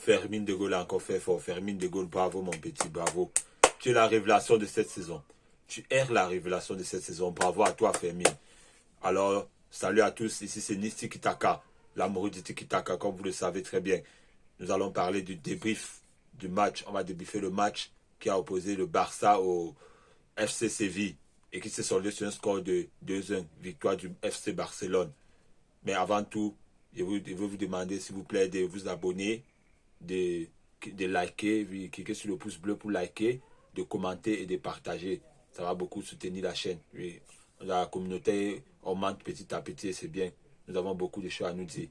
Fermín de Gaulle a encore fait fort. Fermín de Gaulle, bravo mon petit, bravo. Tu es la révélation de cette saison. Tu es la révélation de cette saison. Bravo à toi, Fermín. Alors, salut à tous. Ici, c'est Nice Tiki Taka, l'amoureux du Tiki Taka, comme vous le savez très bien. Nous allons parler du débrief du match. On va débriefer le match qui a opposé le Barça au FC Séville et qui s'est soldé sur un score de 2-1, victoire du FC Barcelone. Mais avant tout, je veux vous demander, s'il vous plaît, de vous abonner, de liker, cliquer sur le pouce bleu pour liker, de commenter et de partager. Ça va beaucoup soutenir la chaîne. Oui. La communauté augmente petit à petit et c'est bien. Nous avons beaucoup de choses à nous dire.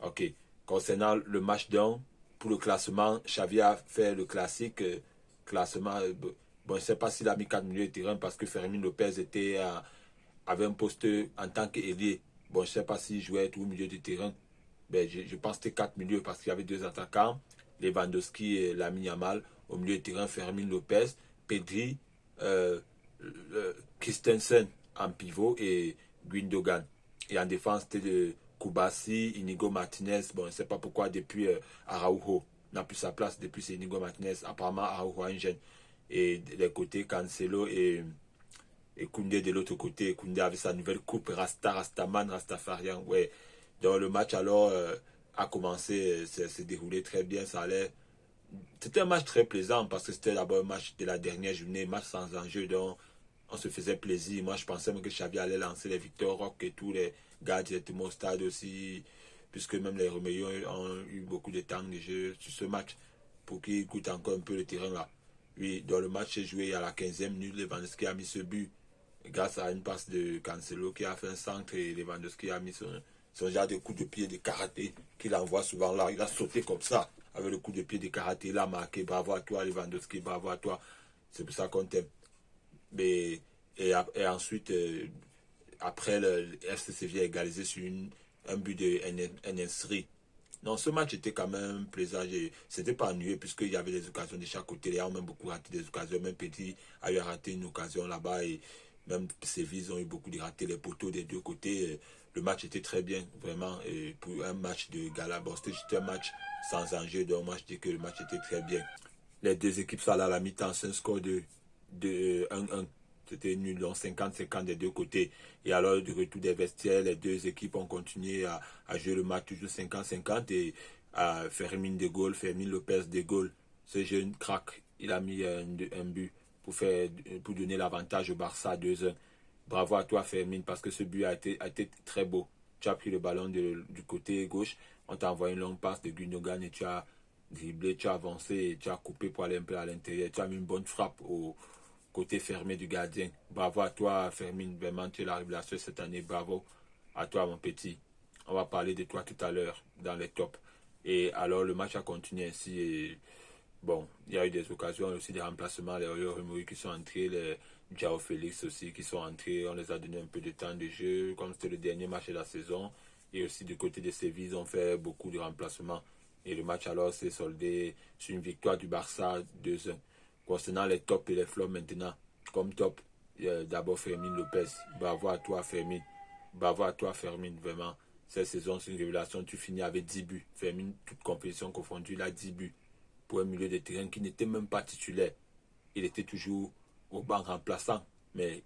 Ok. Concernant le match d'un, pour le classement, Xavi a fait le classique classement. Bon, je ne sais pas s'il a mis 4 milieux de terrain parce que Fermín Lopez avait un poste en tant qu'ailier. Bon, je ne sais pas s'il jouait tout au milieu du terrain. Ben, je pense que c'était 4 milieux parce qu'il y avait 2 attaquants, Lewandowski et Lamine Yamal. Au milieu de terrain, Fermín Lopez, Pedri, Christensen en pivot et Gundogan. Et en défense, c'était de Koubassi, Inigo Martinez. Bon, je ne sais pas pourquoi depuis Araujo n'a plus sa place. Depuis c'est Inigo Martinez. Apparemment, Araujo a une gêne. Et des côtés, Cancelo et Koundé de l'autre côté. Koundé avait sa nouvelle coupe Rastaman, Rastafarian. Ouais. Donc le match alors a commencé, s'est déroulé très bien. Ça allait. C'était un match très plaisant parce que c'était d'abord un match de la dernière journée, match sans enjeu. Donc on se faisait plaisir. Moi je pensais même que Xavi allait lancer les Victor Roque et tous les gars directement au stade aussi, puisque même les Roméo ont eu beaucoup de temps de jeu sur ce match pour qu'ils goûtent encore un peu le terrain là. Oui, dans le match s'est joué à la 15e minute, Lewandowski a mis ce but grâce à une passe de Cancelo qui a fait un centre et Lewandowski a mis son genre de coup de pied de karaté qu'il envoie souvent là. Il a sauté comme ça avec le coup de pied de karaté. Il a marqué. Bravo à toi Lewandowski, bravo à toi. C'est pour ça qu'on t'aime. Et ensuite, après, le FC Séville a égalisé sur un but de Nesri. Non, ce match était quand même plaisant. C'était pas ennuyeux puisqu'il y avait des occasions de chaque côté. Les gens ont même beaucoup raté des occasions. Même Petit a eu raté une occasion là-bas. Et même Séville ont eu beaucoup de ratés. Les poteaux des deux côtés. Le match était très bien, vraiment. Et pour un match de gala, bon, c'était juste un match sans enjeu. Donc moi, je dis que le match était très bien. Les deux équipes sont allées à la mi-temps. C'est un score de 1-1. C'était nul, donc 50-50 des deux côtés. Et alors, du retour des vestiaires, les deux équipes ont continué à jouer le match toujours 50-50. Et Fermín de Gaulle, Fermín Lopez de Gaulle, ce jeune crack, il a mis un but pour donner l'avantage au Barça 2-1. Bravo à toi, Fermín, parce que ce but a été très beau. Tu as pris le ballon du côté gauche, on t'a envoyé une longue passe de Gundogan et tu as dribblé, tu as avancé et tu as coupé pour aller un peu à l'intérieur. Tu as mis une bonne frappe au côté fermé du gardien. Bravo à toi, Fermín. Vraiment, tu es la révélation cette année. Bravo à toi, mon petit. On va parler de toi tout à l'heure dans les tops. Et alors, le match a continué ainsi. Et bon, il y a eu des occasions aussi, des remplacements. Les Roméo qui sont entrés, les João Félix aussi qui sont entrés. On les a donné un peu de temps de jeu, comme c'était le dernier match de la saison. Et aussi du côté de Séville, ils ont fait beaucoup de remplacements. Et le match alors s'est soldé sur une victoire du Barça 2-1. Concernant les tops et les flops maintenant, comme top, d'abord Fermín Lopez. Bravo à toi, Fermín. Bravo à toi, Fermín, vraiment. Cette saison, c'est une révélation. Tu finis avec 10 buts. Fermín, toute compétition confondue, il a 10 buts. Pour un milieu de terrain qui n'était même pas titulaire. Il était toujours au banc remplaçant. Mais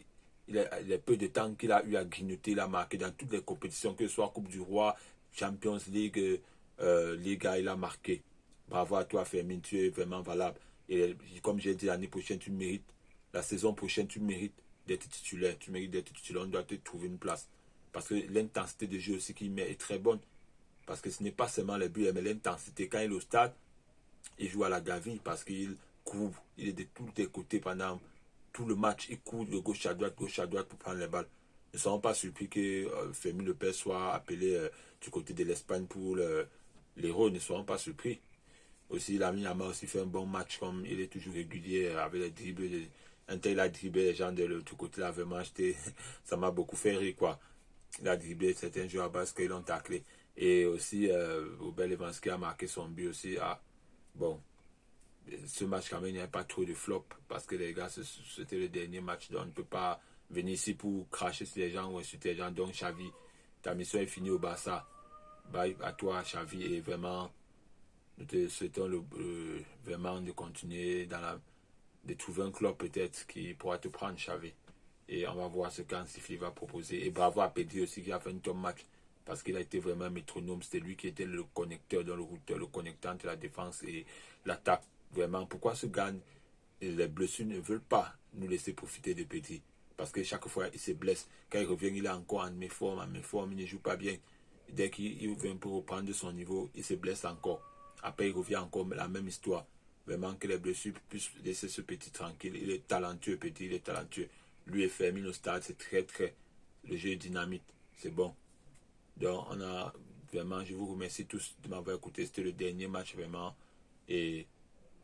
il a peu de temps qu'il a eu à grignoter, il a marqué dans toutes les compétitions, que ce soit Coupe du Roi, Champions League, Liga, il a marqué. Bravo à toi, Fermín, tu es vraiment valable. Et comme j'ai dit, l'année prochaine, tu mérites. La saison prochaine, tu mérites d'être titulaire. Tu mérites d'être titulaire. On doit te trouver une place. Parce que l'intensité de jeu aussi qu'il met est très bonne. Parce que ce n'est pas seulement les buts, mais l'intensité. Quand il est au stade, il joue à la gaville parce qu'il court. Il est de tous les côtés pendant tout le match. Il court de gauche à droite pour prendre les balles. Ne soyons pas surpris que Fermín Lopez soit appelé du côté de l'Espagne pour l'Héros. Ne soyons pas surpris. Aussi, Lamine Yamal aussi fait un bon match, comme il est toujours régulier avec les dribbles. Un tel, il a dribblé les gens de l'autre côté là, vraiment, ça m'a beaucoup fait rire, quoi. Il a dribblé certains joueurs à base qu'ils l'ont taclé. Et aussi, Robert Lewandowski a marqué son but aussi. Ah, bon, ce match, quand même, il n'y avait pas trop de flop parce que les gars, c'était le dernier match. Donc, on ne peut pas venir ici pour cracher sur les gens ou insulter les gens. Donc, Xavi, ta mission est finie au Barça. Bye à toi, Xavi, et vraiment. Nous te souhaitons vraiment de continuer de trouver un club peut-être qui pourra te prendre, Xavi. Et on va voir ce qu'Hansi Flick va proposer. Et bravo à Pedri aussi qui a fait un top match. Parce qu'il a été vraiment un métronome. C'était lui qui était le connecteur dans le routeur, le connecteur entre la défense et l'attaque. Vraiment, pourquoi ce gars, les blessures ne veulent pas nous laisser profiter de Pedri? Parce que chaque fois, il se blesse. Quand il revient, il est encore en méforme, il ne joue pas bien. Dès qu'il veut un peu reprendre son niveau, il se blesse encore. Après, il revient encore, la même histoire. Vraiment que les blessures puissent laisser ce petit tranquille. Il est talentueux, Petit, il est talentueux. Lui est fermé au stade, c'est très. Le jeu est dynamique, c'est bon. Donc, on a vraiment, je vous remercie tous de m'avoir écouté. C'était le dernier match vraiment. Et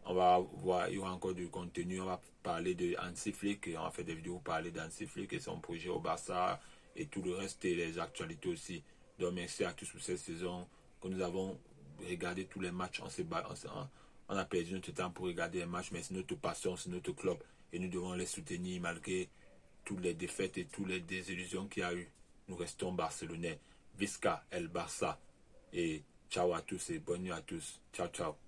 on va voir, il y aura encore du contenu. On va parler de Hansi Flick. On va faire des vidéos pour parler d'Hansi Flick et son projet au Barça et tout le reste et les actualités aussi. Donc, merci à tous pour cette saison que nous avons regardé tous les matchs. On a perdu notre temps pour regarder les matchs, mais c'est notre passion, c'est notre club. Et nous devons les soutenir malgré toutes les défaites et toutes les désillusions qu'il y a eu. Nous restons barcelonais. Visca el Barça. Et ciao à tous et bonne nuit à tous. Ciao, ciao.